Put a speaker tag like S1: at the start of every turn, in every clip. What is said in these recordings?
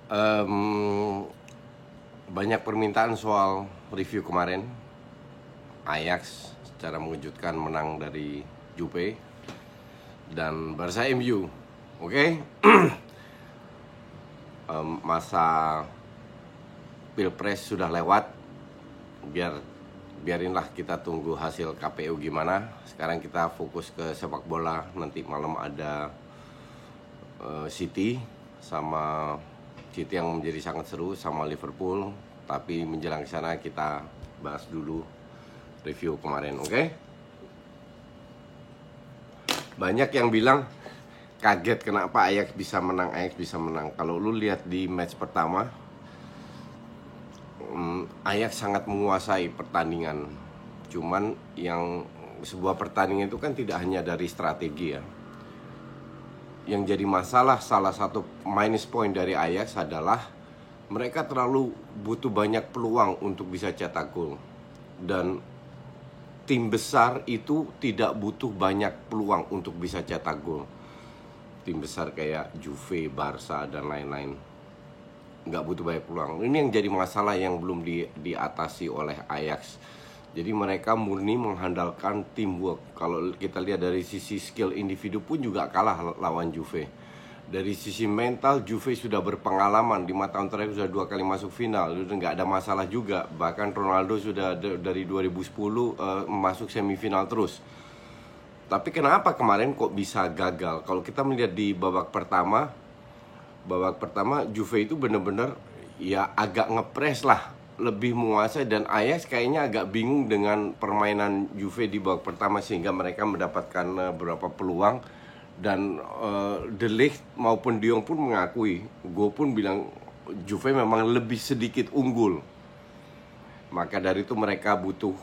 S1: Em, Banyak permintaan soal review kemarin. Ajax secara mengejutkan menang dari Juve dan Barca MU. Oke. Masa Pilpres sudah lewat. Biarinlah kita tunggu hasil KPU gimana. Sekarang kita fokus ke sepak bola. Nanti malam ada City yang menjadi sangat seru sama Liverpool. Tapi menjelang ke sana kita bahas dulu review kemarin, oke? Banyak yang bilang kaget kenapa Ajax bisa menang. Kalau lu lihat di match pertama, Ajax sangat menguasai pertandingan. Cuman yang sebuah pertandingan itu kan tidak hanya dari strategi ya. Yang jadi masalah, salah satu minus point dari Ajax adalah mereka terlalu butuh banyak peluang untuk bisa cetak gol. Dan tim besar itu tidak butuh banyak peluang untuk bisa cetak gol. Tim besar kayak Juve, Barca, dan lain-lain nggak butuh banyak peluang. Ini yang jadi masalah yang belum diatasi oleh Ajax. Jadi mereka murni mengandalkan teamwork. Kalau kita lihat dari sisi skill individu pun juga kalah lawan Juve. Dari sisi mental, Juve sudah berpengalaman 5 tahun terakhir sudah 2 kali masuk final, nggak ada masalah juga. Bahkan Ronaldo sudah dari 2010 masuk semifinal terus. Tapi kenapa kemarin kok bisa gagal? Kalau kita melihat di babak pertama Juve itu benar-benar ya agak ngepres lah, lebih menguasai, dan Ajax kayaknya agak bingung dengan permainan Juve di babak pertama sehingga mereka mendapatkan beberapa peluang. Dan De Ligt maupun De Jong pun mengakui, gue pun bilang Juve memang lebih sedikit unggul. Maka dari itu mereka butuh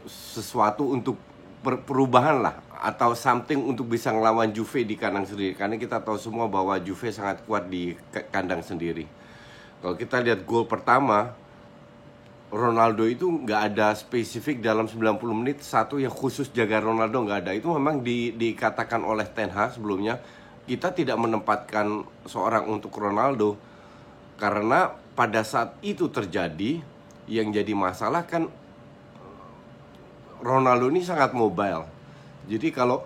S1: sesuatu untuk perubahan lah, atau something untuk bisa ngelawan Juve di kandang sendiri. Karena kita tahu semua bahwa Juve sangat kuat di kandang sendiri. Kalau kita lihat gol pertama, Ronaldo itu nggak ada spesifik dalam 90 menit satu yang khusus jaga Ronaldo, nggak ada. Itu memang dikatakan oleh Ten Hag sebelumnya, kita tidak menempatkan seorang untuk Ronaldo. Karena pada saat itu terjadi, yang jadi masalah kan Ronaldo ini sangat mobile. Jadi kalau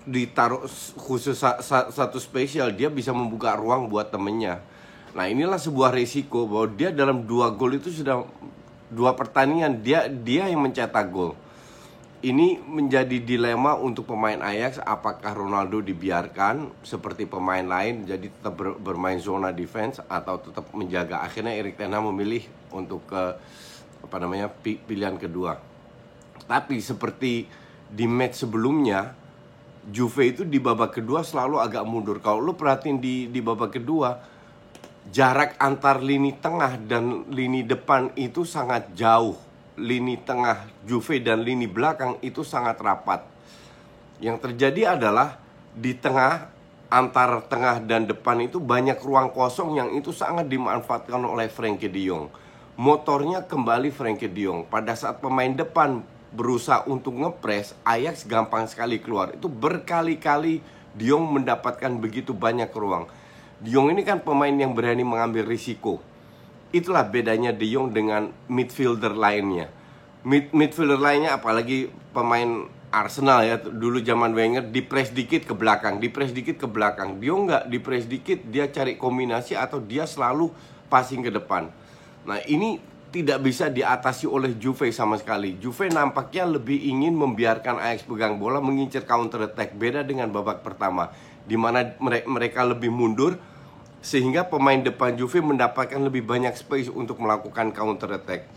S1: ditaruh khusus satu spesial, dia bisa membuka ruang buat temennya. Nah inilah sebuah resiko bahwa dia dalam 2 gol itu sudah 2 pertandingan dia yang mencetak gol. Ini menjadi dilema untuk pemain Ajax, apakah Ronaldo dibiarkan seperti pemain lain jadi tetap bermain zona defense atau tetap menjaga. Akhirnya Erik ten Hag memilih untuk pilihan kedua. Tapi seperti di match sebelumnya, Juve itu di babak kedua selalu agak mundur. Kalau lu perhatiin di babak kedua, jarak antar lini tengah dan lini depan itu sangat jauh. Lini tengah Juve dan lini belakang itu sangat rapat. Yang terjadi adalah di tengah, antara tengah dan depan itu banyak ruang kosong yang itu sangat dimanfaatkan oleh Frenkie de Jong. Motornya kembali Frenkie de Jong. Pada saat pemain depan berusaha untuk ngepres, Ajax gampang sekali keluar. Itu berkali-kali De Jong mendapatkan begitu banyak ruang. De Jong ini kan pemain yang berani mengambil risiko. Itulah bedanya De Jong dengan midfielder lainnya. Midfielder lainnya, apalagi pemain Arsenal ya, dulu zaman Wenger, dipres dikit ke belakang. De Jong nggak dipres dikit, dia cari kombinasi atau dia selalu passing ke depan. Nah ini tidak bisa diatasi oleh Juve sama sekali. Juve nampaknya lebih ingin membiarkan Ajax pegang bola, mengincar counter attack. Beda dengan babak pertama, di mana mereka lebih mundur, sehingga pemain depan Juve mendapatkan lebih banyak space untuk melakukan counter attack.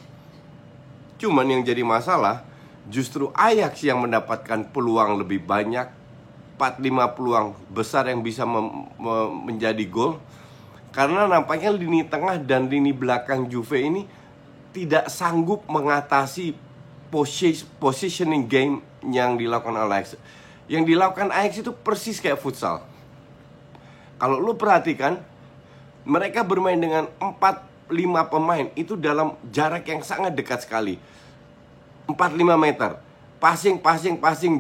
S1: Cuman yang jadi masalah, justru Ajax yang mendapatkan peluang lebih banyak, 4-5 peluang besar yang bisa menjadi gol. Karena nampaknya lini tengah dan lini belakang Juve ini tidak sanggup mengatasi positioning game yang dilakukan Ajax. Yang dilakukan Ajax itu persis kayak futsal. Kalau lu perhatikan, mereka bermain dengan 4-5 pemain itu dalam jarak yang sangat dekat sekali, 4-5 meter. passing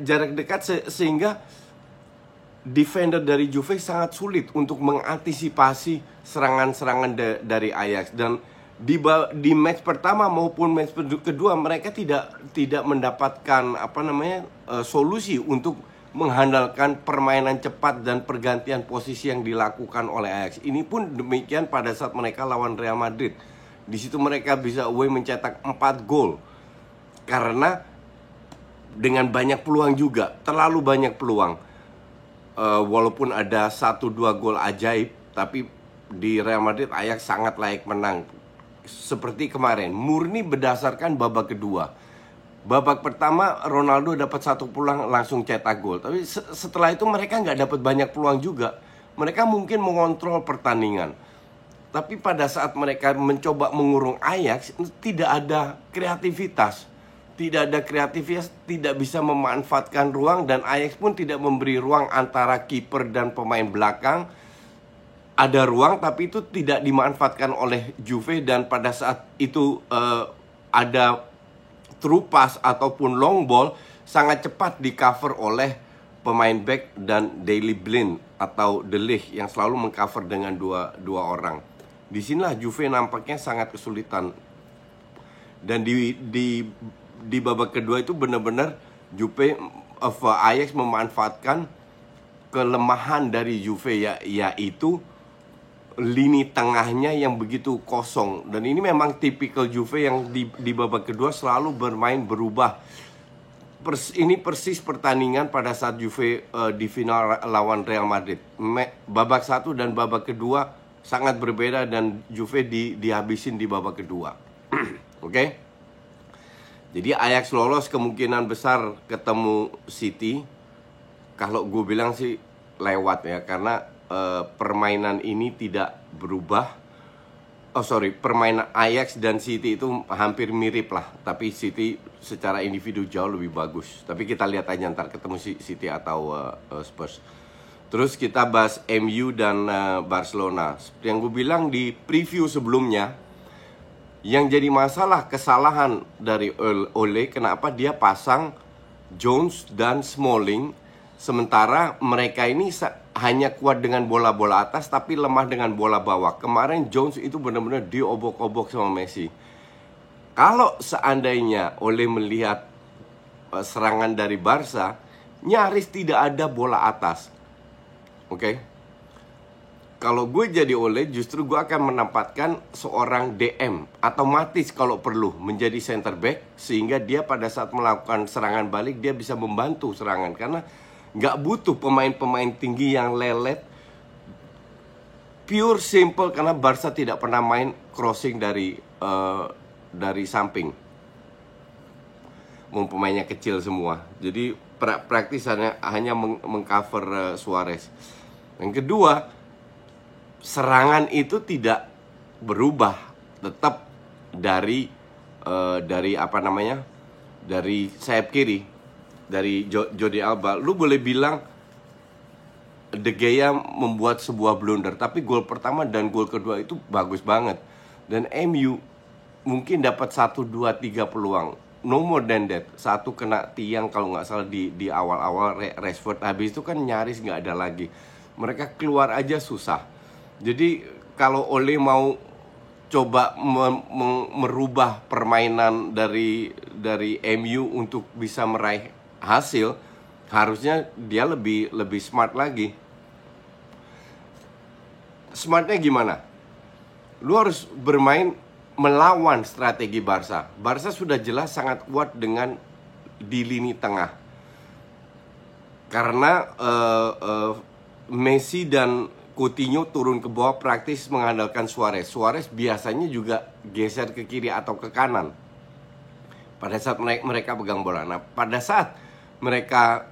S1: jarak dekat sehingga defender dari Juve sangat sulit untuk mengantisipasi serangan-serangan dari Ajax. Dan di match pertama maupun match kedua mereka tidak mendapatkan solusi untuk mengandalkan permainan cepat dan pergantian posisi yang dilakukan oleh Ajax. Ini pun demikian pada saat mereka lawan Real Madrid. Di situ mereka bisa away mencetak 4 gol karena dengan banyak peluang juga, terlalu banyak peluang. Walaupun ada 1-2 gol ajaib, tapi di Real Madrid Ajax sangat layak menang. Seperti kemarin, murni berdasarkan babak kedua. Babak pertama Ronaldo dapat 1 peluang langsung cetak gol. Tapi setelah itu mereka nggak dapat banyak peluang juga. Mereka mungkin mengontrol pertandingan. Tapi pada saat mereka mencoba mengurung Ajax, tidak ada kreativitas. Tidak ada kreativitas, tidak bisa memanfaatkan ruang, dan Ajax pun tidak memberi ruang antara kiper dan pemain belakang. Ada ruang tapi itu tidak dimanfaatkan oleh Juve, dan pada saat itu ada through pass ataupun long ball sangat cepat di cover oleh pemain back dan Daley Blind atau De Ligt yang selalu mengcover dengan dua orang. Disinilah Juve nampaknya sangat kesulitan. Dan di babak kedua itu benar-benar Ajax memanfaatkan kelemahan dari Juve, yaitu lini tengahnya yang begitu kosong. Dan ini memang tipikal Juve yang di babak kedua selalu bermain berubah. Ini persis pertandingan pada saat Juve di final lawan Real Madrid. Babak 1 dan babak kedua sangat berbeda, dan Juve dihabisin di babak kedua. Oke? Jadi Ajax lolos kemungkinan besar ketemu City. Kalau gue bilang sih lewat ya, karena permainan ini tidak berubah. Permainan Ajax dan City itu hampir mirip lah. Tapi City secara individu jauh lebih bagus. Tapi kita lihat aja ntar ketemu City atau Spurs. Terus kita bahas MU dan Barcelona. Seperti yang gue bilang di preview sebelumnya, yang jadi masalah kesalahan dari Ole, kenapa dia pasang Jones dan Smalling, sementara mereka ini hanya kuat dengan bola-bola atas tapi lemah dengan bola bawah. Kemarin Jones itu benar-benar diobok-obok sama Messi. Kalau seandainya Ole melihat serangan dari Barca, nyaris tidak ada bola atas. Oke? Kalau gue jadi Ole, justru gue akan menempatkan seorang DM atau Matic kalau perlu menjadi center back, sehingga dia pada saat melakukan serangan balik dia bisa membantu serangan, karena nggak butuh pemain-pemain tinggi yang lelet. Pure simple karena Barca tidak pernah main crossing dari samping. Pemainnya kecil semua, jadi praktis hanya mengcover Suarez. Yang kedua, serangan itu tidak berubah, tetap dari sayap kiri, dari Jordi Alba. Lu boleh bilang De Gea membuat sebuah blunder, tapi gol pertama dan gol kedua itu bagus banget. Dan MU mungkin dapat 1, 2, 3 peluang, no more than that. 1 kena tiang kalau nggak salah di awal-awal Rashford, habis itu kan nyaris nggak ada lagi. Mereka keluar aja susah. Jadi kalau Ole mau coba merubah permainan dari MU untuk bisa meraih hasil, harusnya dia lebih smart lagi. Smartnya gimana? Lu harus bermain melawan strategi Barca. Barca sudah jelas sangat kuat dengan di lini tengah. Karena Messi dan Coutinho turun ke bawah praktis mengandalkan Suarez. Suarez biasanya juga geser ke kiri atau ke kanan pada saat mereka pegang bola. Nah, pada saat mereka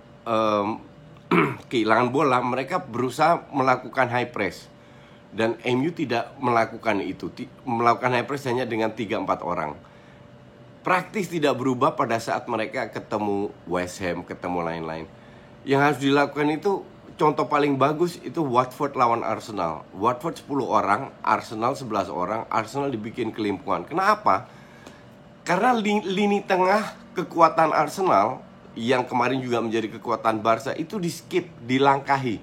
S1: kehilangan bola, mereka berusaha melakukan high press. Dan MU tidak melakukan itu. Melakukan high press hanya dengan 3-4 orang. Praktis tidak berubah pada saat mereka ketemu West Ham, ketemu lain-lain. Yang harus dilakukan itu, contoh paling bagus itu Watford lawan Arsenal. Watford 10 orang, Arsenal 11 orang. Arsenal dibikin kelimpungan. Kenapa? Karena lini tengah kekuatan Arsenal yang kemarin juga menjadi kekuatan Barca itu di skip, dilangkahi.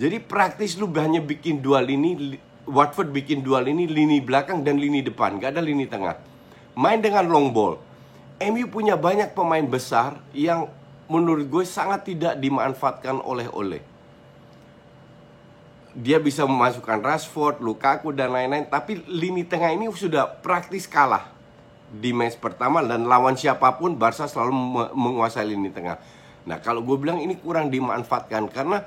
S1: Jadi praktis lu hanya bikin dua lini, Watford bikin dua lini belakang dan lini depan, gak ada lini tengah. Main dengan long ball. MU punya banyak pemain besar yang menurut gue sangat tidak dimanfaatkan oleh Ole. Dia bisa memasukkan Rashford, Lukaku dan lain-lain, tapi lini tengah ini sudah praktis kalah di match pertama, dan lawan siapapun Barca selalu menguasai lini tengah. Nah, kalau gue bilang ini kurang dimanfaatkan karena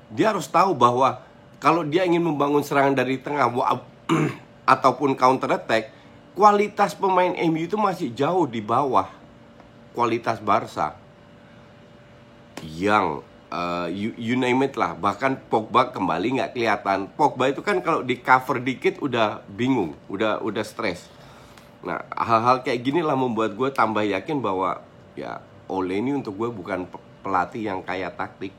S1: dia harus tahu bahwa kalau dia ingin membangun serangan dari tengah ataupun counter attack, kualitas pemain MU itu masih jauh di bawah kualitas Barca. Yang you name it lah. Bahkan Pogba kembali nggak kelihatan. Pogba itu kan kalau di cover dikit udah bingung, udah stres. Nah, hal-hal kayak gini lah membuat gue tambah yakin bahwa ya Ole ini untuk gue bukan pelatih yang kaya taktik.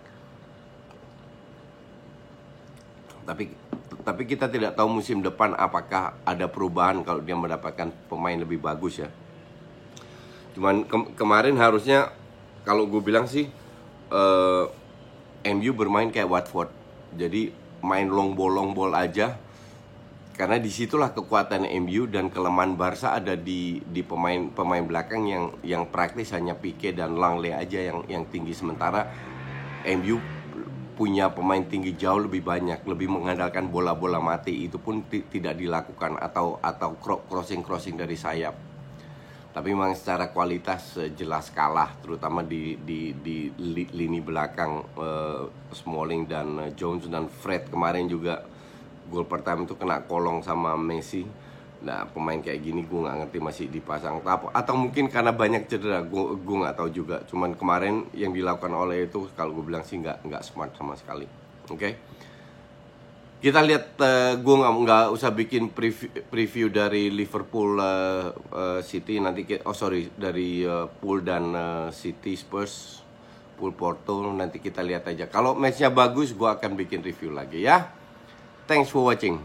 S1: Tapi kita tidak tahu musim depan apakah ada perubahan kalau dia mendapatkan pemain lebih bagus ya. Cuman kemarin harusnya kalau gue bilang sih MU bermain kayak Watford. Jadi main long ball aja. Karena disitulah kekuatan MU, dan kelemahan Barca ada di pemain belakang yang praktis hanya Pique dan Langley aja yang tinggi, sementara MU punya pemain tinggi jauh lebih banyak, lebih mengandalkan bola-bola mati, itu pun tidak dilakukan, atau crossing dari sayap. Tapi memang secara kualitas jelas kalah, terutama di lini belakang. Smalling dan Jones dan Fred kemarin juga gol pertama itu kena kolong sama Messi. Nah, pemain kayak gini gue nggak ngerti masih dipasang atau mungkin karena banyak cedera, gue nggak tahu juga. Cuman kemarin yang dilakukan oleh itu kalau gue bilang sih nggak smart sama sekali. Oke. Kita lihat, gue nggak usah bikin preview dari Liverpool City nanti. Dari Pool dan City Spurs, Pool Porto, nanti kita lihat aja. Kalau matchnya bagus, gue akan bikin review lagi ya. Thanks for watching.